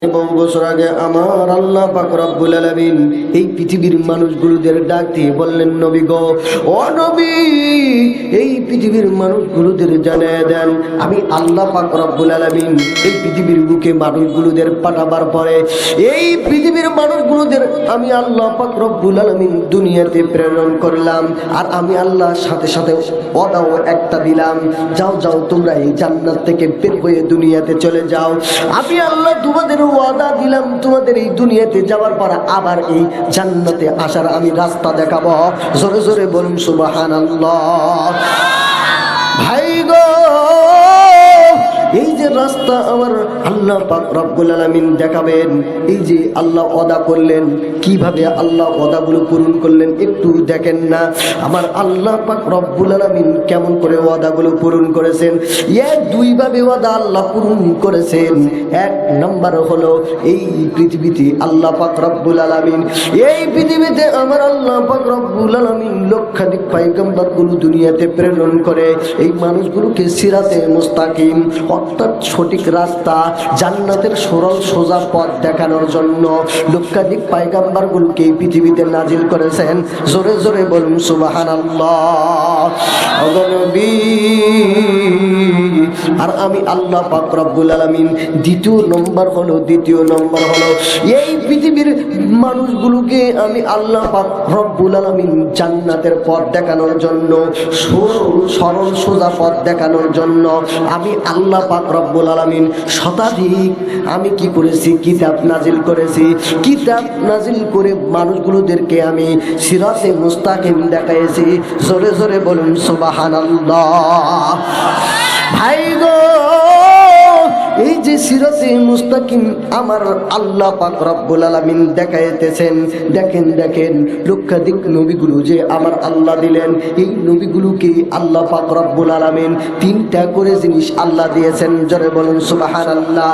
বহু বছর আগে আমার আল্লাহ পাক রব্বুল আলামিন এই পৃথিবীর মানুষগুলোদের ডাক দিয়ে বললেন, নবী গো, ও নবী, এই পৃথিবীর মানুষগুলোদের জানিয়ে দেন আমি আল্লাহ পাক রব্বুল আলামিন এই পৃথিবীর বুকে মানুষগুলোদের পাঠাবার পরে এই পৃথিবীর মানুষগুলোদের আমি আল্লাহ পাক রব্বুল আলামিন দুনিয়াতে প্রেরণ করলাম। আর আমি আল্লাহ সাথে সাথে ওয়াদাও একটা দিলাম, যাও যাও তোমরা এই জান্নাত থেকে বের হয়ে দুনিয়াতে চলে যাও। আমি আল্লাহ তোমাদের ওয়াদা দিলাম, তোমাদের এই দুনিয়াতে যাওয়ার পর আবার এই জান্নাতে আসার আমি রাস্তা দেখাবো। জোরে জোরে বলুন সুবহানাল্লাহ। ভাই গো, এই যে রাস্তা আমার আল্লাহ পাক রব্বুল আলামিন দেখাবেন, এই যে আল্লাহ ওয়াদা করলেন, কিভাবে আল্লাহ ওয়াদাগুলো পূরণ করলেন একটু দেখেন না। আমার আল্লাহ পাক রব্বুল আলামিন কেমন করে ওয়াদাগুলো পূরণ করেছেন। দুইভাবে ওয়াদা আল্লাহ পূরণ করেছেন। এক নম্বর হলো এই পৃথিবীতে আল্লাহ পাক রব্বুল আলামিন এই পৃথিবীতে আমার আল্লাহ পাক রব্বুল আলামিন লক্ষাধিক পয়গম্বরগুলো দুনিয়াতে প্রেরণ করে এই মানুষগুলোকে সিরাতে মুস্তাকিম অর্থাৎ সঠিক রাস্তা, জান্নাতের সরল সোজা পথ দেখানোর জন্য লক্ষাধিক পয়গম্বরগুলোকে এই পৃথিবীতে নাজিল করেছেন। জোরে জোরে বলুন সুবহানাল্লাহ। আর আমি আল্লাহ পাক রব্বুল আলামিন দ্বিতীয় নম্বর হলো এই পৃথিবীর মানুষগুলোকে আমি আল্লাহ পাক রব্বুল আলামিন জান্নাতের পথ দেখানোর জন্য, সরল সোজা পথ দেখানোর জন্য আমি আল্লাহ পাক রব্বুল আলামিন শতাধিক আমি কি করেছি, কিতাব নাজিল করেছি। কিতাব নাজিল করে মানুষগুলোদেরকে আমি সিরাতে মুস্তাকিম দেখাইছি। জোরে জোরে বলুন সুবহানাল্লাহ। ভাই গো, এই যে সিরাতে মুস্তাকিম আমার আল্লাহ পাক রব্বুল আলামিন দেখাইতেছেন, দেখেন দেখেন লক্ষাধিক নবীগুলো যে আমার আল্লাহ দিলেন, এই নবীগুলোকে আল্লাহ পাক রব্বুল আলামিন তিনটা করে জিনিস আল্লাহ দিয়েছেন। জোরে বলুন সুবহানাল্লাহ।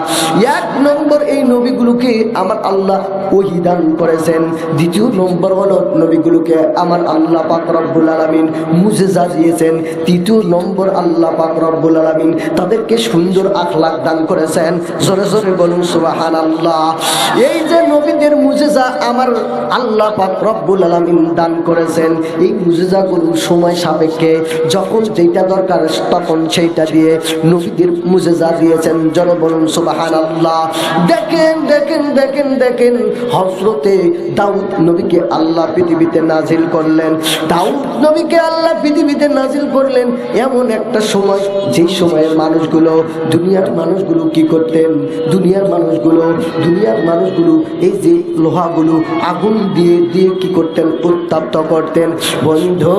এক নম্বর, এই নবীগুলোকে আমার আল্লাহ ওহী দান করেছেন। দ্বিতীয় নম্বর হলো নবীগুলোকে আমার আল্লাহ পাক রব্বুল আলামিন মুজিজা দিয়েছেন। তৃতীয় নম্বর, আল্লাহ পাক রব্বুল আলামিন তাদেরকে সুন্দর আখলাক দান করেছেন। জোরে জোরে বলুন সুবহানাল্লাহ। এই যে নবীদের মুজিজা আমার আল্লাহ পাক রব্বুল আলামিন দান করেছেন, এই মুজিজাগুলো সময় সাপেক্ষে যখন যেটা দরকার তখন সেইটা দিয়ে নবীদের মুজিজা দিয়েছেন। জোরে বলুন সুবহানাল্লাহ। দেখেন দেখেন দেখেন দেখেন হযরতে দাউদ নবীকে আল্লাহ পৃথিবীতে নাজিল করলেন। দাউদ নবীকে আল্লাহ পৃথিবীতে নাজিল করলেন এমন একটা সময়, যেই সময়ের মানুষগুলো, দুনিয়ার মানুষগুলো কি করতেন, দুনিয়ার মানুষগুলো এই যে লোহাগুলো আগুন দিয়ে দিয়ে কি করতেন, উত্তপ্ত করতেন। বন্ধু,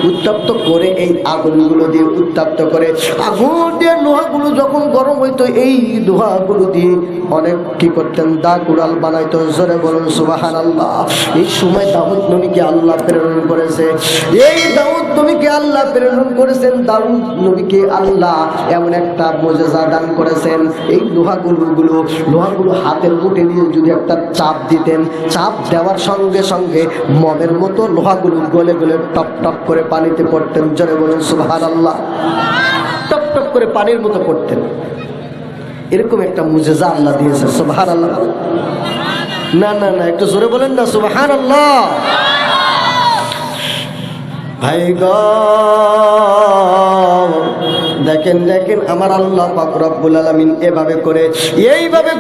উত্তপ্ত করে এই আগুনগুলো দিয়ে উত্তপ্ত করে আগুন দিয়ে লোহাগুলো যখন গরম হইতো, এই লোহাগুলো দিয়ে অনেক কি করতেন, দা কুড়াল বানাইতো। জোরে বলুন সুবহানাল্লাহ। এই সময় দাউদ নবীকে আল্লাহ প্রেরণ করেছে। এই দাউদ নবীকে আল্লাহ প্রেরণ করেছেন। দাউদ নবীকে আল্লাহ এমন একটা মুজিজা দান করেছেন, এই লোহাগুলো হাতের মুঠে নিয়ে যদি একটা চাপ দিতেন, চাপ দেওয়ার সঙ্গে সঙ্গে মমের মতো লোহাগুলো গলে গলে টপ টপ করে পানিতে পড়তেন। জোরে বলুন সুবহানাল্লাহ। টপ টপ করে পানির মতো পড়তেন। এরকম একটা মুজিজা আল্লাহ দিয়েছে। সুবহানাল্লাহ। না না না, একটু জোরে বলেন না সুবহানাল্লাহ। ভাই গো, দেখেন দেখেন আমার আল্লাহ পাক রব্বুল আলামিন এইভাবে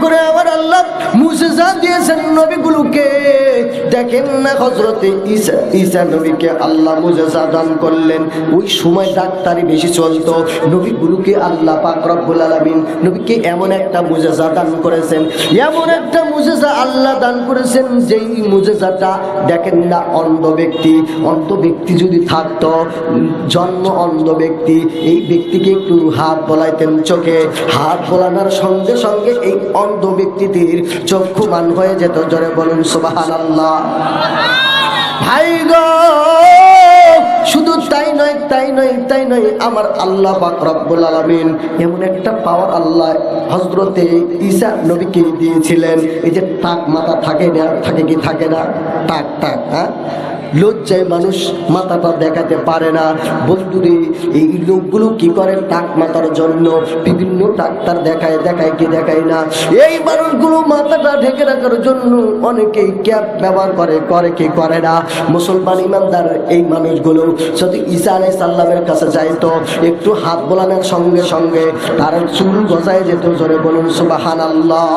করে আমার আল্লাহ মুজিজা দিয়েছেন নবীগুলোকে। দেখেন না হযরতে ঈসা নবীকে আল্লাহ মুজিজা দান করলেন। ওই সময় ডাক্তারি বেশি চলতো, নবীগুলোকে আল্লাহ পাক রব্বুল আলামিন নবীকে এমন একটা মুজিজা দান করেছেন, এমন একটা মুজিজা আল্লাহ দান করেছেন, যেই মুজিজাটা দেখেন না অন্ধ ব্যক্তি যদি থাকতো, জন্ম অন্ধ ব্যক্তি, এই ব্যক্তিকে একটু হাত বলাইতেন চোখে, হাত বলানোর সঙ্গে সঙ্গে এই অন্ধ ব্যক্তিটির চক্ষুমান হয়ে যেত। জোরে বলুন সুবহানাল্লাহ। ভাই গো, শুধু তাই নয় আমার আল্লাহ পাক রব্বুল আলামিন এমন একটা পাওয়ার আল্লাহ হযরতে ঈসা নবীকে দিয়েছিলেন। এই যে টাক মাথা থাকে না, থাকে কি থাকে না, টাক, হ্যাঁ লজ্জায় মানুষ মাথাটা দেখাতে পারে না। বন্ধুরে, এই লোকগুলো কি করে টাক মাথার জন্য বিভিন্ন ডাক্তার দেখায়, দেখায় কি দেখায় না। এই মানুষগুলো মাথাটা ঢেকে রাখার জন্য অনেকেই ক্যাপ ব্যবহার করে, করে কি করে না। মুসলমান ইমানদার এই মানুষগুলো যদি ঈসা আলাইহিস সালামের কাছে যাইতো, একটু হাত বোলানোর সঙ্গে সঙ্গে তার চুল গজায় যেত। জোরে বলুন সুবহানাল্লাহ।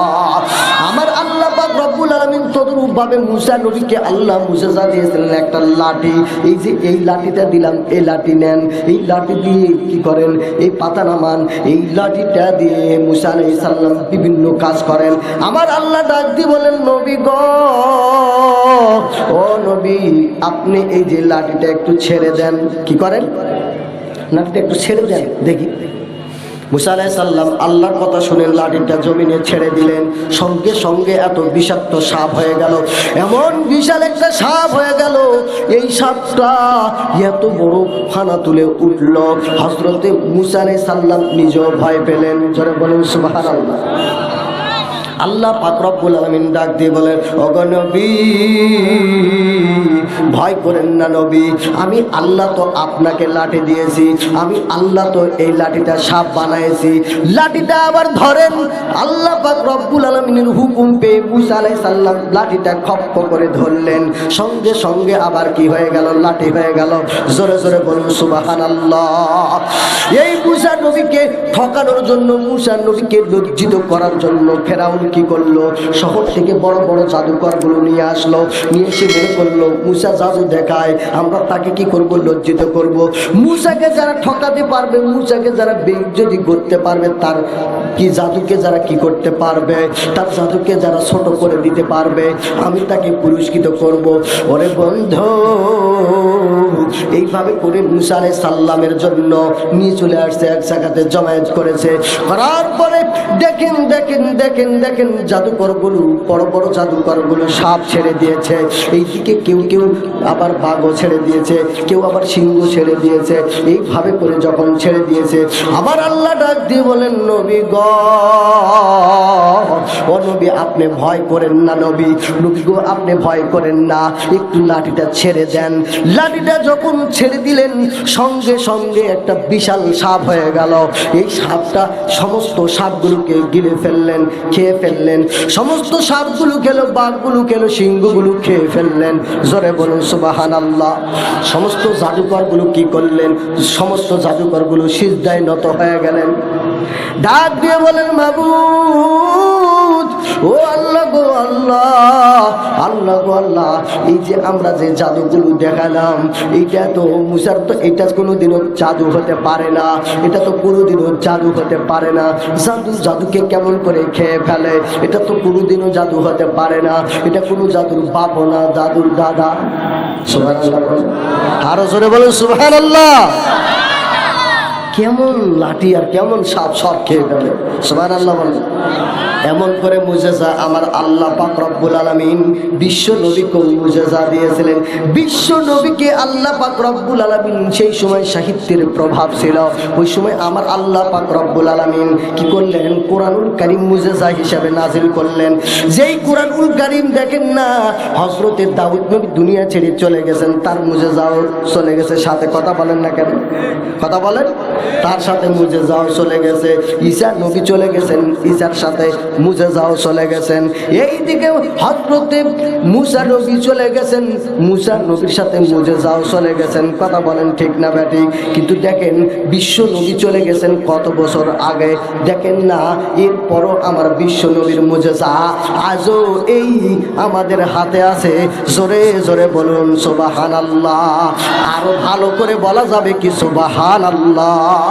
আমার আল্লাহ পাক রব্বুল আলামিন তদরূপ ভাবে মুসা নবীকে আল্লাহ মুজিজা দিয়েছিলেন একটা লাঠি। এই যে এই লাঠিটা দিলাম, এই লাঠি নেন, এই লাঠি দিয়ে কি করেন, এই পাতা নামান, এই লাঠিটা দিয়ে মুসা আলাইহিস সালাম বিভিন্ন কাজ করেন। আমার আল্লাহ ডাক দিয়ে বলেন, নবী গো, ও নবী, আপনি এই যে লাঠিটা একটু ছেড়ে দেন। কি করেন? লাঠিটা একটু ছেড়ে দেন দেখি। মুসা আলাইহিস সালাম আল্লাহর কথা শুনে লাঠিটা জমিনে ছেড়ে দিলেন। সঙ্গে সঙ্গে এত বিষাক্ত সাপ হয়ে গেল, এমন বিশাল একটা সাপ হয়ে গেল। এই সাপটা এত বড় ফানা তুলে উঠল, হযরতে মুসা আলাইহিস সালাম নিজেও ভয় পেলেন। জোরে বলুন সুবহানাল্লাহ। আল্লাহ পাক রব্বুল আলামিন ডাক দিয়ে বলেন, ওগো নবী, ভয় করেন না নবী, আমি আল্লাহ তো আপনাকে লাঠি দিয়েছি, আমি আল্লাহ তো এই লাঠিটা সাপ বানাইছি। লাঠিটা আবার ধরেন। আল্লাহ পাক রব্বুল আলামিনের হুকুম পেয়ে মুসা আলাইহিস সালাম লাঠিটা খপ্প করে ধরলেন। সঙ্গে সঙ্গে আবার কি হয়ে গেল? লাঠি হয়ে গেল। জোরে জোরে বলুন সুবহানাল্লাহ। এই মুসা নবীকে ঠকানোর জন্য, মুসা নবীকে লজ্জিত করার জন্য ফেরাউন কি করলো? শহর থেকে বড় বড় জাদুকরগুলো নিয়ে আসলো, নিয়ে এসে বের করলো মুসা জাদু দেখায়, আমরা তাকে কি করব? লজ্জিত করব। মুসাকে যারা ঠকাতে পারবে, মুসাকে যারা বেইজ্জতি করতে পারবে, তার কি জাদুকে যারা কি করতে পারবে, তার জাদুকে যারা ছোট করে দিতে পারবে, আমি তাকে পুরস্কৃত করব। ওরে বন্ধু, এইভাবে করে মুসা আলাইহিস সালামের জন্য নিয়ে চলে আসছে, এক জায়গাতে জমায়েত করেছে। করার পরে দেখেন দেখেন দেখেন দেখেন জাদুকরগুলো, বড় বড় জাদুকরগুলো সাপ ছেড়ে দিয়েছে। এইদিকে কেউ কেউ আবার বাঘও ছেড়ে দিয়েছে, কেউ আবার সিংহ ছেড়ে দিয়েছে। এইভাবে করে যখন ছেড়ে দিয়েছে, আবার আল্লাহ ডাক দিয়ে বলেন, নবী গো, ও নবী, আপনি ভয় করেন না নবী, নবী গো, আপনি ভয় করেন না, একটু লাঠিটা ছেড়ে দেন। লাঠিটা যখন ছেড়ে দিলেন, সঙ্গে সঙ্গে একটা বিশাল সাপ হয়ে গেল। এই সাপটা সমস্ত সাপগুলোকে গিলে ফেললেন, খেয়ে ফেললেন। সমস্ত সাপগুলো খেলো, বাঘগুলো খেলো, সিংহগুলো খেয়ে ফেললেন। জোরে বলুন সুবহানাল্লাহ। সমস্ত জাদুকরগুলো কি করলেন? সমস্ত জাদুকরগুলো সিজদায় নত হয়ে গেলেন। ডাক দিয়ে বলেন, মাবুদ, ও আল্লাহ গো আল্লাহ, আল্লাহ গো আল্লাহ, এই যে আমরা যে জাদুগুলো দেখালাম, এইটা তো মুসার তো এটা কোনোদিনও জাদু হতে পারে না, এটা তো কোনোদিনও জাদু হতে পারে না। জাদুকে কেমন করে খেয়ে ফেলে, এটা তো কোনোদিনও জাদু হতে পারে না, এটা কোনো জাদুর বাপ না, জাদুর দাদা। সুবহানাল্লাহ। আরো জোরে বলুন সুবহানাল্লাহ। কেমন লাঠি আর কেমন সাপ, সব খেয়ে ফেলে। সুবহানাল্লাহ বলেন। এমন করে মুজিজা আমার আল্লাহ পাক রব্বুল আলামিন বিশ্ব নবীকে মুজিজা দিয়েছিলেন। বিশ্ব নবীকে আল্লাহ পাক রব্বুল আলামিন, সেই সময় সাহিত্যের প্রভাব ছিল, ওই সময় আমার আল্লাহ পাক রব্বুল আলামিন কি করলেন? কোরআনুল কারীম মুজিজা হিসাবে নাজিল করলেন। যেই কোরআনুল কারীম দেখেন না, হযরতে দাউদ নবী দুনিয়া ছেড়ে চলে গেছেন, তার মুজিজাও চলে গেছে সাথে। কথা বলেন না কেন? কথা বলেন। তার সাথে মুজিজাও চলে গেছে। ঈসা নবী চলে গেছেন, ঈসার সাথে মুজিজাও চলে গেছেন। এইদিকে হযরতে মুসা নবী চলে গেছেন, মুসা নবীর সাথে মুজিজাও চলে গেছেন। কথা বলেন ঠিক না বেটি? কিন্তু দেখেন, বিশ্ব নবী চলে গেছেন কত বছর আগে, দেখেন না, এরপরও আমার বিশ্ব নবীর মুজিজা আজও এই আমাদের হাতে আছে। জোরে জোরে বলুন সুবহানাল্লাহ। আরো ভালো করে বলা যাবে কি সুবহানাল্লাহ।